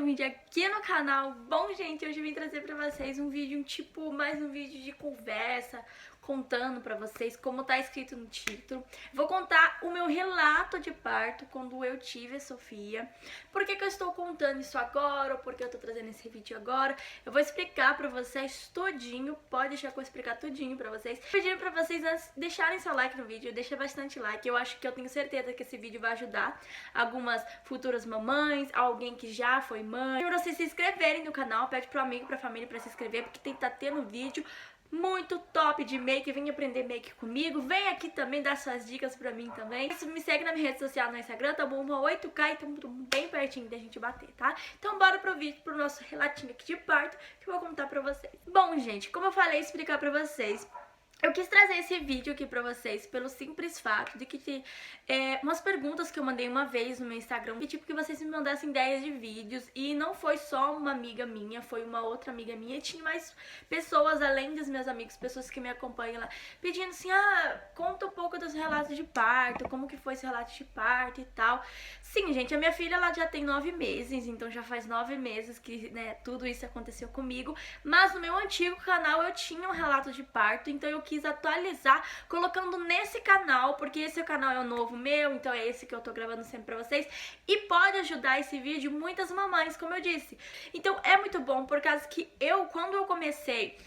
vídeo aqui no canal. Bom, gente, hoje eu vim trazer pra vocês um vídeo, mais um vídeo de conversa, contando pra vocês como tá escrito no título. Vou contar o meu relato de parto quando eu tive a Sofia. Por que que eu estou contando isso agora, ou por que eu tô trazendo esse vídeo agora? Eu vou explicar pra vocês tudinho, pode deixar que eu explicar tudinho pra vocês. Pedindo pra vocês antes deixarem seu like no vídeo, deixa bastante like. Eu acho que eu tenho certeza que esse vídeo vai ajudar algumas futuras mamães, alguém que já foi mãe. Pra vocês se inscreverem no canal, pede pro amigo, pra família pra se inscrever, porque tem que tá tendo vídeo muito top de make. Vem aprender make comigo, vem aqui também dar suas dicas pra mim também. Me segue na minha rede social no Instagram, tá bom? Uma 8K, estamos bem pertinho da gente bater, tá? Então bora pro vídeo, pro nosso relatinho aqui de parto, que eu vou contar pra vocês. Bom, gente, como eu falei, explicar pra vocês, eu quis trazer esse vídeo aqui pra vocês pelo simples fato de que umas perguntas que eu mandei uma vez no meu Instagram, que vocês me mandassem ideias de vídeos, e não foi só uma amiga minha, foi uma outra amiga minha, e tinha mais pessoas além dos meus amigos, pessoas que me acompanham lá, pedindo assim, conta um pouco dos relatos de parto, como que foi esse relato de parto e tal. Sim, gente, a minha filha, ela já tem 9 meses, então já faz 9 meses que, né, tudo isso aconteceu comigo, mas no meu antigo canal eu tinha um relato de parto, então eu quis atualizar colocando nesse canal, porque esse canal é o novo meu, então é esse que eu tô gravando sempre pra vocês, e pode ajudar esse vídeo muitas mamães, como eu disse. Então é muito bom, por causa que quando eu comecei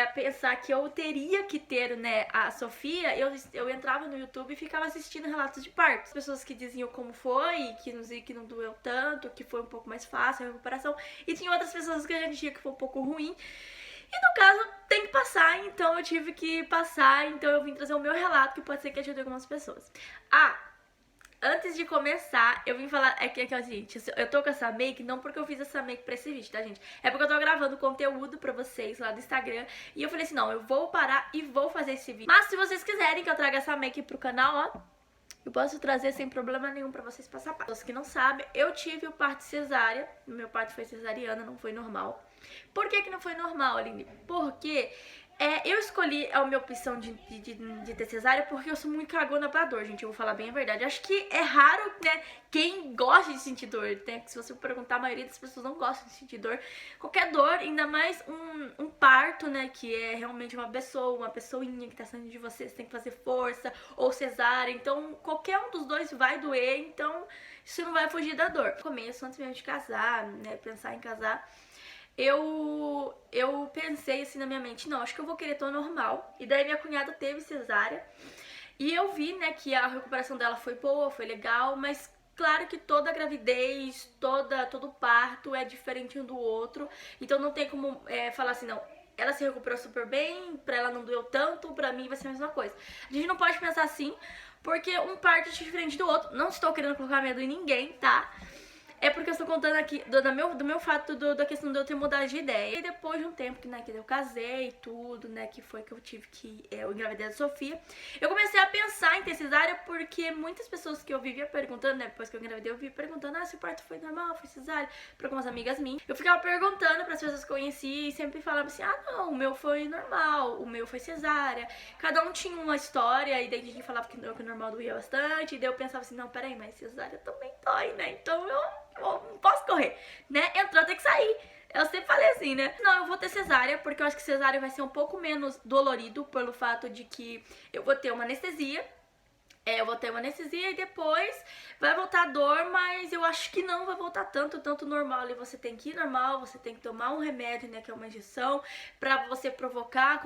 a pensar que eu teria que ter, né, a Sofia, eu entrava no YouTube e ficava assistindo relatos de parto. As pessoas que diziam como foi, que não doeu tanto, que foi um pouco mais fácil a recuperação, e tinha outras pessoas que a gente tinha que foi um pouco ruim. E no caso, tem que passar, então eu tive que passar, então eu vim trazer o meu relato, que pode ser que ajude algumas pessoas. Antes de começar, eu vim falar, gente, eu tô com essa make, não porque eu fiz essa make pra esse vídeo, tá, gente? É porque eu tô gravando conteúdo pra vocês lá do Instagram, e eu falei assim, não, eu vou parar e vou fazer esse vídeo. Mas se vocês quiserem que eu traga essa make pro canal, eu posso trazer sem problema nenhum pra vocês passar passo. Os que não sabem, eu tive o parto cesárea, meu parto foi cesariana, não foi normal. Por que que não foi normal, Aline? Porque eu escolhi a minha opção de ter cesárea porque eu sou muito cagona pra dor, gente, eu vou falar bem a verdade. Acho que é raro, né, quem gosta de sentir dor, né? Se você perguntar, a maioria das pessoas não gosta de sentir dor. Qualquer dor, ainda mais um parto, né, que é realmente uma pessoinha que tá saindo de você tem que fazer força, ou cesárea, então qualquer um dos dois vai doer, então isso não vai fugir da dor. No começo, antes mesmo de casar, né, pensar em casar, eu pensei assim na minha mente, não, acho que eu vou querer tô normal. E daí minha cunhada teve cesárea, e eu vi, né, que a recuperação dela foi boa, foi legal, mas claro que toda gravidez, todo parto é diferente um do outro, então não tem como falar assim, não, ela se recuperou super bem, pra ela não doeu tanto, pra mim vai ser a mesma coisa. A gente não pode pensar assim, porque um parto é diferente do outro. Não estou querendo colocar medo em ninguém, tá? É porque eu estou contando aqui do meu fato da questão de eu ter mudado de ideia. E depois de um tempo que eu casei e tudo, né, que foi que eu tive eu engravidei da Sofia, eu comecei a pensar em ter cesárea, porque muitas pessoas que eu vivia perguntando, né, depois que eu engravidei, eu vivia perguntando, se o parto foi normal, foi cesárea, pra algumas amigas minhas. Eu ficava perguntando pras pessoas que eu conheci e sempre falava assim, não, o meu foi normal, o meu foi cesárea. Cada um tinha uma história, e daí a gente falava que o normal doía bastante, e daí eu pensava assim, não, peraí, mas cesárea também dói, né, então eu não posso correr, né? Entrou, tem que sair. Eu sempre falei assim, né? Não, eu vou ter cesárea, porque eu acho que cesárea vai ser um pouco menos dolorido pelo fato de que eu vou ter uma anestesia. Eu vou ter uma anestesia e depois vai voltar a dor, mas eu acho que não vai voltar tanto normal. Ali você tem que ir normal, você tem que tomar um remédio, né, que é uma injeção, pra você provocar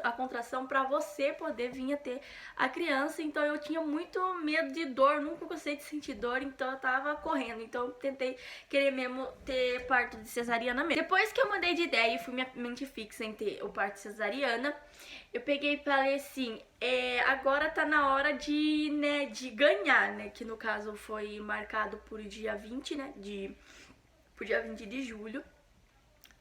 a contração pra você poder vir a ter a criança. Então eu tinha muito medo de dor, nunca gostei de sentir dor, então eu tava correndo. Então eu tentei querer mesmo ter parto de cesariana mesmo. Depois que eu mudei de ideia e fui minha mente fixa em ter o parto cesariana, eu peguei e falei assim, agora tá na hora de ganhar, né, que no caso foi marcado por dia 20, né, por dia 20 de julho.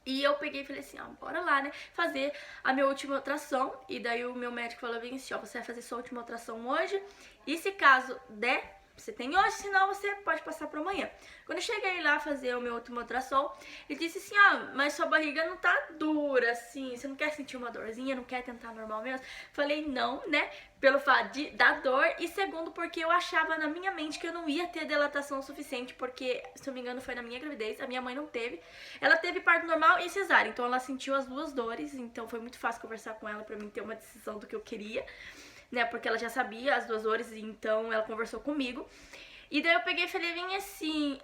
E eu peguei e falei assim, bora lá, né, fazer a minha última ultrassom. E daí o meu médico falou bem assim, você vai fazer sua última ultrassom hoje, e se caso der você tem hoje, senão você pode passar pra amanhã. Quando eu cheguei lá fazer o meu último ultrassom, ele disse assim, mas sua barriga não tá dura, assim, você não quer sentir uma dorzinha, não quer tentar normal mesmo? Falei não, né, pelo fato da dor, e segundo, porque eu achava na minha mente que eu não ia ter dilatação suficiente, porque, se eu não me engano, foi na minha gravidez, a minha mãe não teve. Ela teve parto normal e cesárea, então ela sentiu as duas dores, então foi muito fácil conversar com ela pra mim ter uma decisão do que eu queria, né, porque ela já sabia as duas dores, então ela conversou comigo. E daí eu peguei e falei bem assim,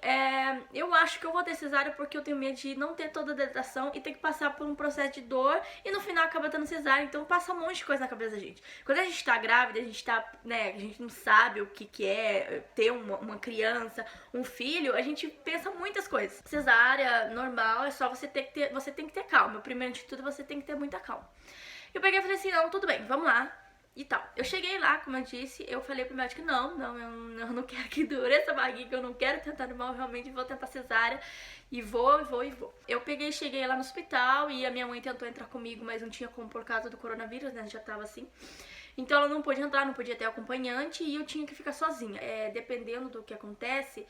eu acho que eu vou ter cesárea porque eu tenho medo de não ter toda a dilatação e ter que passar por um processo de dor e no final acaba tendo cesárea, então passa um monte de coisa na cabeça da gente. Quando a gente tá grávida, a gente tá, né, a gente não sabe o que é ter uma criança, um filho, a gente pensa muitas coisas. Cesárea normal é só você tem que ter calma. Primeiro de tudo, você tem que ter muita calma. Eu peguei e falei assim, não, tudo bem, vamos lá. E tal. Eu cheguei lá, como eu disse, eu falei pro médico, não, eu não quero que dure essa barriga, eu não quero tentar normal, eu realmente vou tentar cesárea e vou. Eu peguei e cheguei lá no hospital e a minha mãe tentou entrar comigo, mas não tinha como por causa do coronavírus, né, já tava assim. Então ela não podia entrar, não podia ter acompanhante e eu tinha que ficar sozinha. Dependendo do que acontece,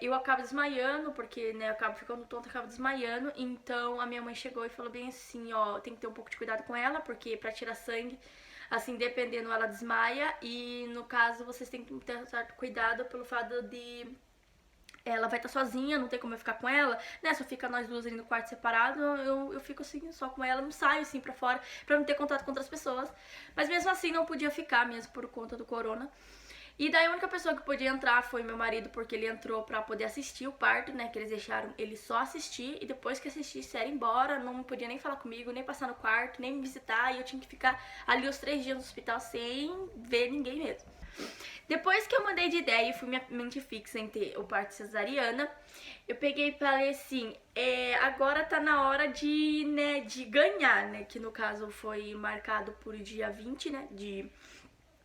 eu acabo desmaiando, porque, né, eu acabo ficando tonta, acabo desmaiando. Então a minha mãe chegou e falou bem assim, tem que ter um pouco de cuidado com ela, porque pra tirar sangue, assim, dependendo, ela desmaia. E no caso, vocês têm que ter certo cuidado pelo fato de ela vai estar sozinha, não tem como eu ficar com ela, né? Só fica nós duas ali no quarto separado, eu fico assim, só com ela, não saio assim pra fora, pra não ter contato com outras pessoas. Mas mesmo assim não podia ficar mesmo por conta do corona. E daí a única pessoa que podia entrar foi meu marido, porque ele entrou pra poder assistir o parto, né? Que eles deixaram ele só assistir e depois que assistisse era embora, não podia nem falar comigo, nem passar no quarto, nem me visitar. E eu tinha que ficar ali os 3 dias no hospital sem ver ninguém mesmo. Depois que eu mudei de ideia e fui minha mente fixa em ter o parto cesariana, eu peguei e falei assim, agora tá na hora de, né, de ganhar, né? Que no caso foi marcado por dia 20, né?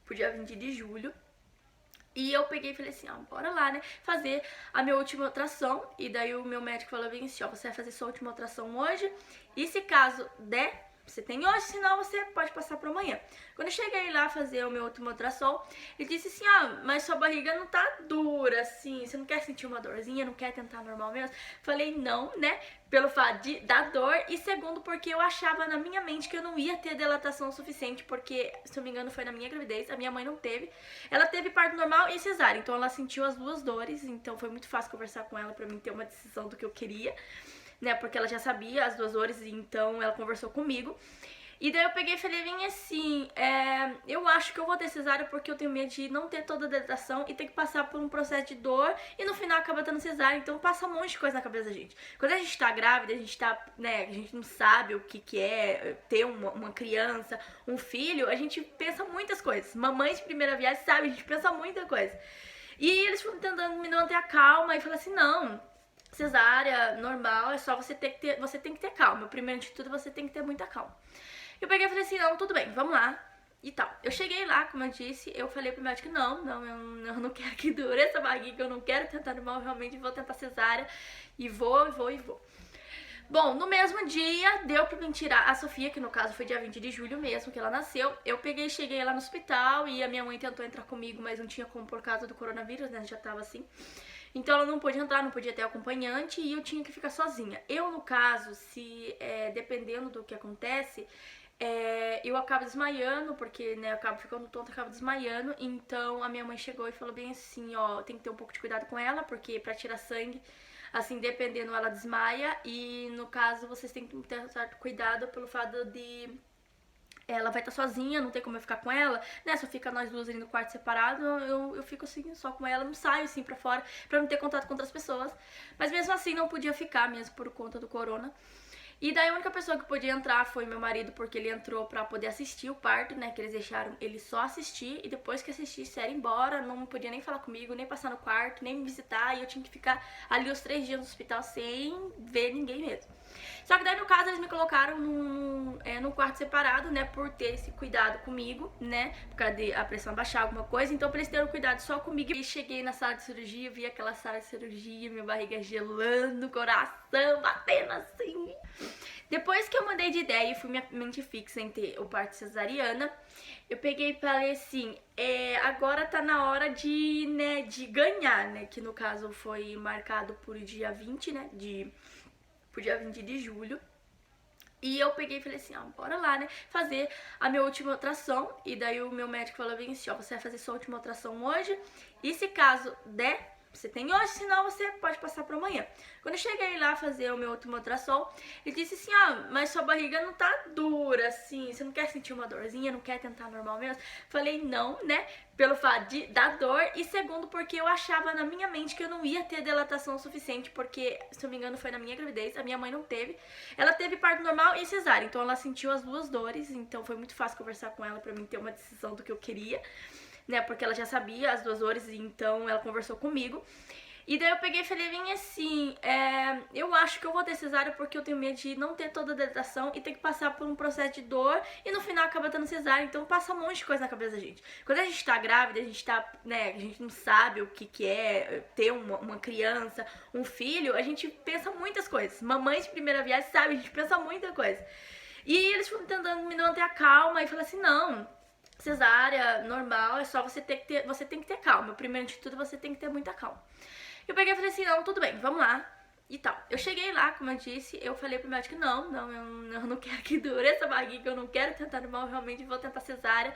Por dia 20 de julho. E eu peguei e falei assim, bora lá, né, fazer a minha última ultrassom. E daí o meu médico falou bem assim, você vai fazer sua última ultrassom hoje. E se caso der, você tem hoje, senão você pode passar pra amanhã. Quando eu cheguei lá fazer o meu último ultrassom, ele disse assim, mas sua barriga não tá dura, assim, você não quer sentir uma dorzinha, não quer tentar normal mesmo? Falei não, né, pelo fato da dor, e segundo, porque eu achava na minha mente que eu não ia ter dilatação suficiente, porque, se eu não me engano, foi na minha gravidez, a minha mãe não teve. Ela teve parto normal e cesárea, então ela sentiu as duas dores, então foi muito fácil conversar com ela pra mim ter uma decisão do que eu queria, né, porque ela já sabia as duas dores, então ela conversou comigo. E daí eu peguei e falei bem assim, eu acho que eu vou ter cesárea porque eu tenho medo de não ter toda a dilatação e ter que passar por um processo de dor e no final acaba tendo cesárea, então passa um monte de coisa na cabeça da gente. Quando a gente tá grávida, a gente tá, né, a gente não sabe o que é ter uma criança, um filho, a gente pensa muitas coisas. Mamães de primeira viagem sabe, a gente pensa muita coisa. E eles foram tentando me manter a calma e falaram assim, não, cesárea normal é só você tem que ter calma. Primeiro de tudo, você tem que ter muita calma. Eu peguei e falei assim, não, tudo bem, vamos lá. E tal. Eu cheguei lá, como eu disse, eu falei pro médico, não, eu não quero que dure essa barriga, eu não quero tentar normal, eu realmente vou tentar cesárea e vou. Bom, no mesmo dia, deu pra mim tirar a Sofia, que no caso foi dia 20 de julho mesmo, que ela nasceu. Eu peguei e cheguei lá no hospital e a minha mãe tentou entrar comigo, mas não tinha como por causa do coronavírus, né, já tava assim. Então ela não podia entrar, não podia ter acompanhante e eu tinha que ficar sozinha. Eu, no caso, dependendo do que acontece, eu acabo desmaiando, porque, né, eu acabo ficando tonta, acabo desmaiando. Então a minha mãe chegou e falou bem assim, tem que ter um pouco de cuidado com ela, porque pra tirar sangue, assim, dependendo, ela desmaia. E no caso, vocês têm que ter certo cuidado pelo fato de ela vai estar sozinha, não tem como eu ficar com ela, né? Só fica nós duas ali no quarto separado, eu fico assim, só com ela, não saio assim pra fora, pra não ter contato com outras pessoas. Mas mesmo assim não podia ficar mesmo por conta do corona. E daí a única pessoa que podia entrar foi meu marido, porque ele entrou pra poder assistir o parto, né? Que eles deixaram ele só assistir e depois que assistisse era embora, não podia nem falar comigo, nem passar no quarto, nem me visitar. E eu tinha que ficar ali os 3 dias no hospital sem ver ninguém mesmo. Só que daí, no caso, eles me colocaram num quarto separado, né, por ter esse cuidado comigo, né, por causa de a pressão baixar, alguma coisa. Então, pra eles terem cuidado só comigo. E cheguei na sala de cirurgia, vi aquela sala de cirurgia, minha barriga gelando, coração batendo assim. Depois que eu mudei de ideia e fui minha mente fixa em ter o parto cesariana, eu peguei e falei assim, agora tá na hora de, né, de ganhar, né, que no caso foi marcado por dia 20, né, por dia 20 de julho. E eu peguei e falei assim, ó, bora lá, né, fazer a minha última ultrassom. E daí o meu médico falou bem assim, ó, você vai fazer sua última ultrassom hoje, e se caso der, você tem hoje, senão você pode passar para amanhã. Quando eu cheguei lá fazer o meu último ultrassom, ele disse assim, mas sua barriga não tá dura, assim, você não quer sentir uma dorzinha, não quer tentar normal mesmo? Falei não, né, pelo fato da dor, e segundo porque eu achava na minha mente que eu não ia ter dilatação suficiente, porque, se eu não me engano, foi na minha gravidez, a minha mãe não teve. Ela teve parto normal e cesárea, então ela sentiu as duas dores, então foi muito fácil conversar com ela pra mim ter uma decisão do que eu queria, né, porque ela já sabia as duas dores, então ela conversou comigo. E daí eu peguei e falei bem assim, eu acho que eu vou ter cesárea porque eu tenho medo de não ter toda a dilatação e ter que passar por um processo de dor e no final acaba tendo cesárea, então passa um monte de coisa na cabeça da gente. Quando a gente tá grávida, a gente tá, né, a gente não sabe o que é ter uma criança, um filho, a gente pensa muitas coisas. Mamães de primeira viagem sabe, a gente pensa muita coisa. E eles foram tentando me manter a calma e falaram assim, não, cesárea normal, é só você tem que ter calma. Primeiro de tudo, você tem que ter muita calma. Eu peguei e falei assim, não, tudo bem, vamos lá. E tal. Eu cheguei lá, como eu disse, eu falei pro médico, não, eu não quero que dure essa barriga, eu não quero tentar normal, eu realmente vou tentar cesárea.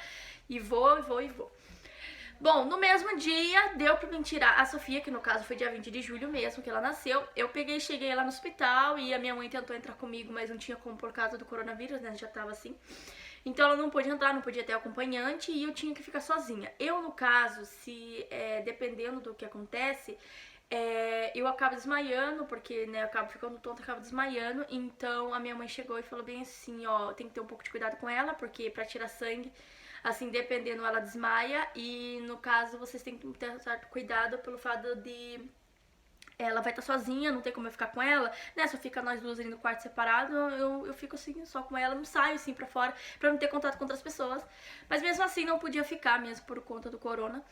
E vou. Bom, no mesmo dia, deu pra mim tirar a Sofia, que no caso foi dia 20 de julho mesmo, que ela nasceu. Eu peguei e cheguei lá no hospital e a minha mãe tentou entrar comigo, mas não tinha como por causa do coronavírus, né, já tava assim. Então ela não podia entrar, não podia ter acompanhante e eu tinha que ficar sozinha. Eu, no caso, dependendo do que acontece, eu acabo desmaiando, porque, né, eu acabo ficando tonta, acabo desmaiando. Então a minha mãe chegou e falou bem assim, ó, tem que ter um pouco de cuidado com ela, porque pra tirar sangue, assim, dependendo, ela desmaia. E no caso, vocês têm que ter certo cuidado pelo fato de ela vai estar sozinha, não tem como eu ficar com ela, né, só fica nós duas ali no quarto separado, eu fico assim, só com ela, não saio assim pra fora, pra não ter contato com outras pessoas. Mas mesmo assim não podia ficar mesmo por conta do corona.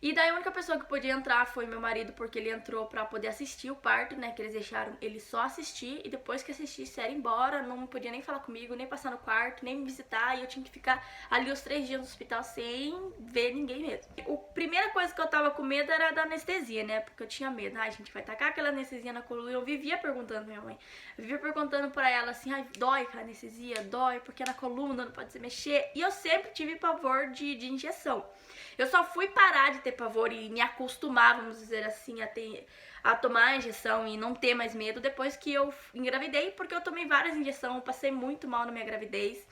E daí a única pessoa que podia entrar foi meu marido, porque ele entrou pra poder assistir o parto, né, que eles deixaram ele só assistir, e depois que assistisse era ir embora, não podia nem falar comigo, nem passar no quarto, nem me visitar, e eu tinha que ficar ali os 3 dias no hospital sem ver ninguém mesmo. A primeira coisa que eu tava com medo era da anestesia, né, porque eu tinha medo, ai, a gente vai tacar aquela anestesia na coluna, eu vivia perguntando pra minha mãe, eu vivia perguntando pra ela assim, ai, dói a anestesia, dói, porque é na coluna, não pode se mexer, e eu sempre tive pavor de injeção. Eu só fui parar de ter pavor e me acostumar, vamos dizer assim, a tomar a injeção e não ter mais medo depois que eu engravidei, porque eu tomei várias injeções, eu passei muito mal na minha gravidez.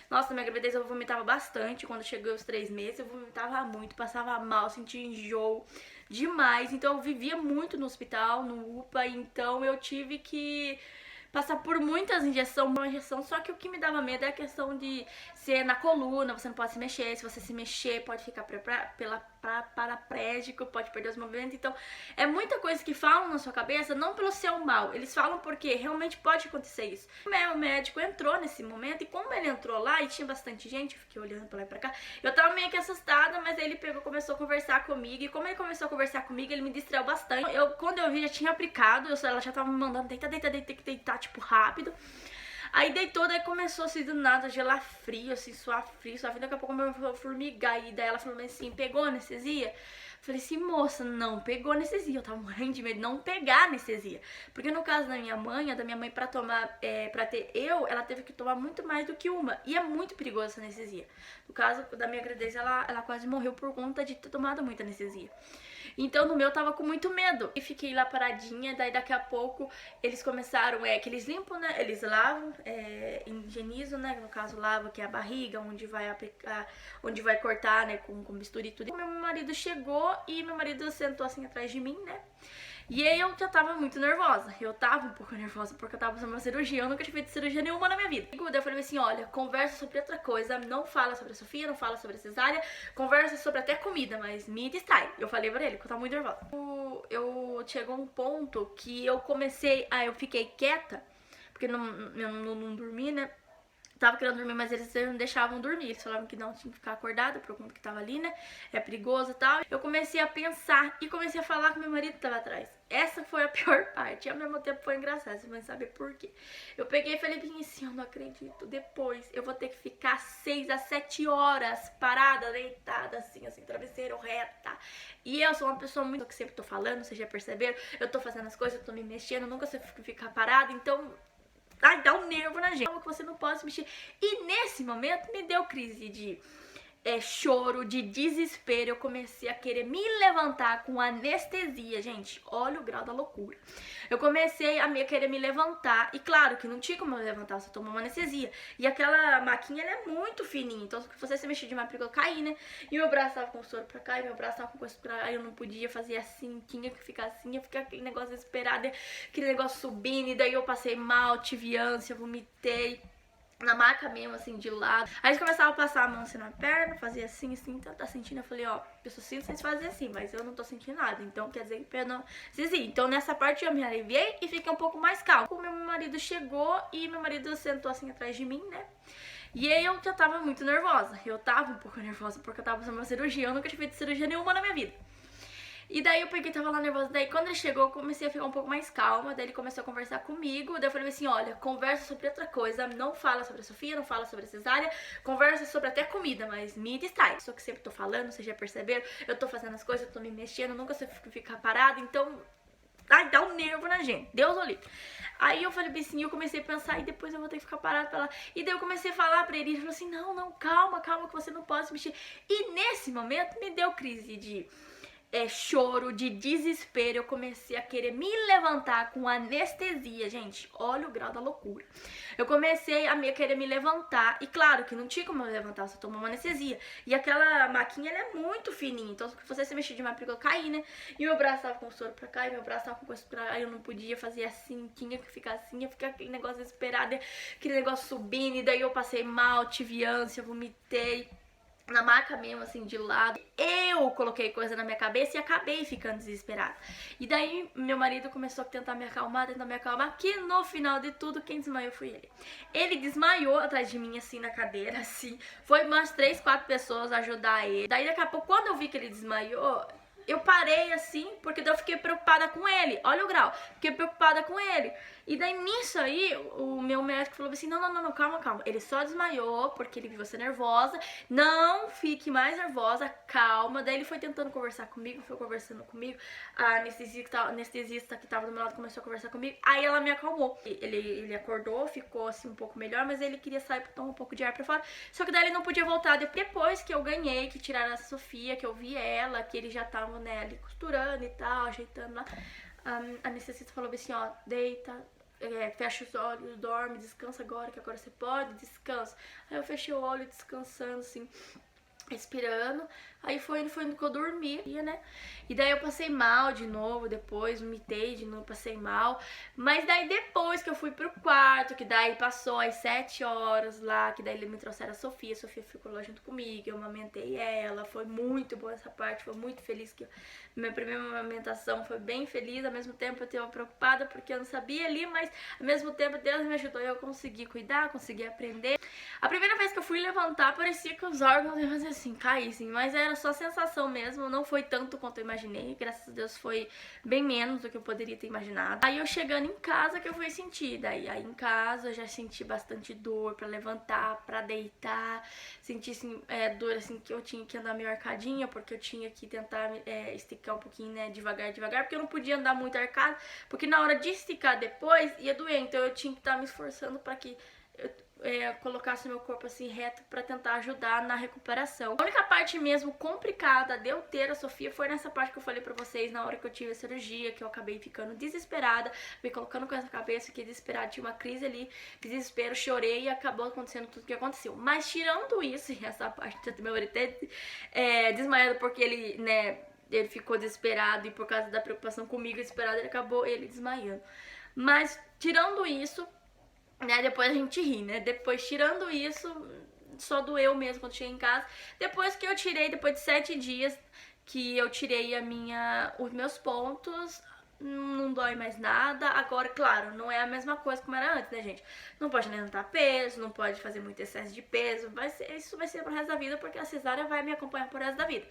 Nossa, na minha gravidez eu vomitava bastante, quando chegou os 3 meses eu vomitava muito, passava mal, sentia enjoo demais, então eu vivia muito no hospital, no UPA, então eu tive que passar por muitas injeções, uma injeção, só que o que me dava medo é a questão de ser na coluna, você não pode se mexer, se você se mexer pode ficar paraplégico, pode perder os movimentos, então é muita coisa que falam na sua cabeça, não pelo seu mal, eles falam porque realmente pode acontecer isso. O médico entrou nesse momento e como ele entrou lá e tinha bastante gente, eu fiquei olhando pra lá e pra cá, eu tava meio que assustada, mas ele começou a conversar comigo e como ele começou a conversar comigo, ele me distraiu bastante. Quando eu vi, já tinha aplicado, ela já tava me mandando deitar, tipo, rápido. Aí deitou, daí começou assim do nada, gelar frio, assim, suar frio, daqui a pouco começou a formigar. E daí ela falou assim, pegou anestesia? Falei assim, moça, não pegou anestesia. Eu tava morrendo de medo de não pegar anestesia. Porque no caso da minha mãe, pra tomar, pra ter ela teve que tomar muito mais do que uma. E é muito perigosa essa anestesia. No caso da minha gravidez, ela quase morreu por conta de ter tomado muita anestesia. Então no meu eu tava com muito medo. E fiquei lá paradinha, daí daqui a pouco eles começaram, que eles limpam, né? Eles lavam, higienizam, né? No caso lava, que é a barriga, onde vai aplicar, onde vai cortar, né? Com bisturi e tudo. Meu marido chegou e meu marido sentou assim atrás de mim, né? E aí eu já tava muito nervosa. Eu tava um pouco nervosa porque eu tava fazendo uma cirurgia. Eu nunca tinha feito cirurgia nenhuma na minha vida. Daí eu falei assim, olha, conversa sobre outra coisa. Não fala sobre a Sofia, não fala sobre a cesárea. Conversa sobre até comida, mas me distrai. Eu falei pra ele que eu tava muito nervosa. Eu chegou um ponto que eu fiquei quieta. porque eu não dormi, né? Tava querendo dormir, mas eles não deixavam dormir. Eles falavam que não, tinha que ficar acordada por conta que tava ali, né? É perigoso e tal. Eu comecei a pensar e comecei a falar com meu marido que tava atrás. Essa foi a pior parte. E ao mesmo tempo foi engraçado. Você vai saber por quê. Eu peguei e falei bem assim, eu não acredito. Depois eu vou ter que ficar 6 a 7 horas parada, deitada, assim, travesseiro, reta. E eu sou uma pessoa muito que sempre tô falando, vocês já perceberam. Eu tô fazendo as coisas, eu tô me mexendo, eu nunca sei ficar parada, então... Ai, dá um nervo na gente. Que você não pode se mexer. E nesse momento me deu crise de choro, de desespero. Eu comecei a querer me levantar com anestesia, gente. Olha o grau da loucura. Eu comecei a querer me levantar. E claro que não tinha como eu levantar, você tomou uma anestesia. E aquela maquinha, ela é muito fininha. Então se você se mexer demais, eu caí, né? E meu braço tava com soro pra cá, e meu braço tava com coisa pra cá. Eu não podia fazer assim, tinha que ficar assim. Eu fiquei aquele negócio desesperado, aquele negócio subindo. E daí eu passei mal, tive ânsia, vomitei. Na maca mesmo, assim, de lado. Aí eles começavam a passar a mão assim na perna, fazia assim, então tá sentindo. Eu falei, ó, eu só sinto vocês fazem assim, mas eu não tô sentindo nada. Então quer dizer que eu não. Sim. Então nessa parte eu me aliviei e fiquei um pouco mais calma. O meu marido chegou e meu marido sentou assim atrás de mim, né? E aí eu já tava muito nervosa. Eu tava um pouco nervosa porque eu tava fazendo uma cirurgia. Eu nunca tinha feito cirurgia nenhuma na minha vida. E daí eu peguei, tava lá nervosa. Daí quando ele chegou, eu comecei a ficar um pouco mais calma. Daí ele começou a conversar comigo. Daí eu falei assim, olha, conversa sobre outra coisa. Não fala sobre a Sofia, não fala sobre a cesárea. Conversa sobre até comida, mas me distrai. Só que sempre tô falando, vocês já perceberam. Eu tô fazendo as coisas, eu tô me mexendo. Nunca sei ficar parada, então... Ai, dá um nervo na gente. Deus o livre. Aí eu falei assim, eu comecei a pensar, e depois eu vou ter que ficar parada pra lá. E daí eu comecei a falar pra ele, ele falou assim, não, calma, que você não pode se mexer. E nesse momento me deu crise de... choro, de desespero. Eu comecei a querer me levantar com anestesia, gente. Olha o grau da loucura. Eu comecei a querer me levantar. E claro que não tinha como eu levantar, você tomou uma anestesia. E aquela maquinha, ela é muito fininha. Então se você se mexer demais, eu caí, né? E meu braço tava com soro pra cá, e meu braço tava com coisa pra cá. Eu não podia fazer assim, tinha que ficar assim. Eu fiquei aquele negócio desesperado, aquele negócio subindo. E daí eu passei mal, tive ânsia, vomitei. Na maca mesmo, assim, de lado. Eu coloquei coisa na minha cabeça e acabei ficando desesperada. E daí meu marido começou a tentar me acalmar, que no final de tudo quem desmaiou foi ele. Ele desmaiou atrás de mim, assim, na cadeira, assim. Foi umas 3, 4 pessoas ajudar ele. Daí daqui a pouco, quando eu vi que ele desmaiou, eu parei assim, porque daí eu fiquei preocupada com ele. Olha o grau. Fiquei preocupada com ele. E daí nisso aí, o meu médico falou assim, não, calma. Ele só desmaiou porque ele viu você nervosa. Não fique mais nervosa, calma. Daí ele foi tentando conversar comigo, foi conversando comigo. A anestesista que tava do meu lado começou a conversar comigo. Aí ela me acalmou. Ele acordou, ficou assim um pouco melhor, mas ele queria sair pra tomar um pouco de ar pra fora. Só que daí ele não podia voltar. Depois que eu ganhei, que tiraram a Sofia, que eu vi ela, que ele já tava, né, ali costurando e tal, ajeitando lá. A anestesista falou assim, ó, deita, fecha os olhos, dorme, descansa agora, que agora você pode, descansa. Aí eu fechei o olho, descansando, assim, respirando. Aí foi indo que eu dormi, né? E daí eu passei mal de novo, depois vomitei de novo, passei mal. Mas daí depois que eu fui pro quarto, que daí passou as 7 horas lá, que daí eles me trouxeram a Sofia ficou lá junto comigo, eu amamentei ela, foi muito boa essa parte, foi muito feliz que minha primeira amamentação foi bem feliz, ao mesmo tempo eu estava preocupada porque eu não sabia ali, mas ao mesmo tempo Deus me ajudou e eu consegui cuidar, consegui aprender. A primeira vez que eu fui levantar, parecia que os órgãos iam fazer assim, caíssem, mas era só sensação mesmo, não foi tanto quanto eu imaginei, graças a Deus foi bem menos do que eu poderia ter imaginado. Aí eu chegando em casa que eu fui sentir, daí aí em casa eu já senti bastante dor pra levantar, pra deitar, senti assim, dor assim que eu tinha que andar meio arcadinha, porque eu tinha que tentar esticar um pouquinho, né, devagar, porque eu não podia andar muito arcado, porque na hora de esticar depois ia doer, então eu tinha que estar me esforçando pra que eu colocasse meu corpo assim reto pra tentar ajudar na recuperação. A única parte mesmo complicada de eu ter a Sofia foi nessa parte que eu falei pra vocês na hora que eu tive a cirurgia, que eu acabei ficando desesperada, me colocando com essa cabeça, que desesperada, tinha uma crise ali, desespero, chorei e acabou acontecendo tudo que aconteceu. Mas tirando isso, e essa parte do meu marido desmaiado porque ele, né, ele ficou desesperado e por causa da preocupação comigo, desesperado, ele acabou desmaiando. Mas tirando isso, né, depois a gente ri, né? Depois, tirando isso, só doeu mesmo quando cheguei em casa. Depois que eu tirei, depois de 7 dias que eu tirei os meus pontos, não dói mais nada. Agora, claro, não é a mesma coisa como era antes, né, gente? Não pode levantar peso, não pode fazer muito excesso de peso. Isso vai ser pro resto da vida, porque a cesárea vai me acompanhar pro resto da vida.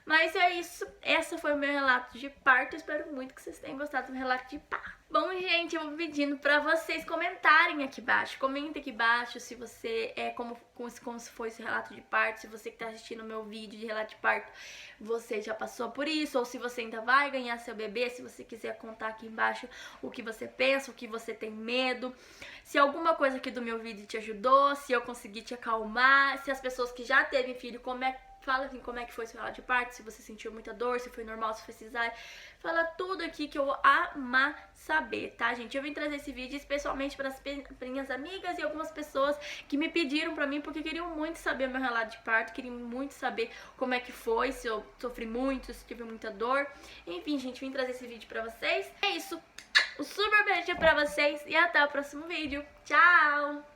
Mas é isso, esse foi o meu relato de parto. Espero muito que vocês tenham gostado do meu relato de parto. Bom, gente, eu vou pedindo pra vocês comentarem aqui embaixo. Comenta aqui embaixo se você como se foi esse relato de parto. Se você que tá assistindo o meu vídeo de relato de parto, você já passou por isso, ou se você ainda vai ganhar seu bebê. Se você quiser contar aqui embaixo o que você pensa, o que você tem medo, se alguma coisa aqui do meu vídeo te ajudou, se eu consegui te acalmar, se as pessoas que já teve filho, fala assim, como é que foi seu relato de parto, se você sentiu muita dor, se foi normal, se foi cesárea. Fala tudo aqui que eu vou amar saber, tá, gente? Eu vim trazer esse vídeo especialmente para as minhas amigas e algumas pessoas que me pediram pra mim, porque queriam muito saber o meu relato de parto, queriam muito saber como é que foi, se eu sofri muito, se tive muita dor. Enfim, gente, vim trazer esse vídeo pra vocês. É isso. Um super beijo pra vocês e até o próximo vídeo. Tchau!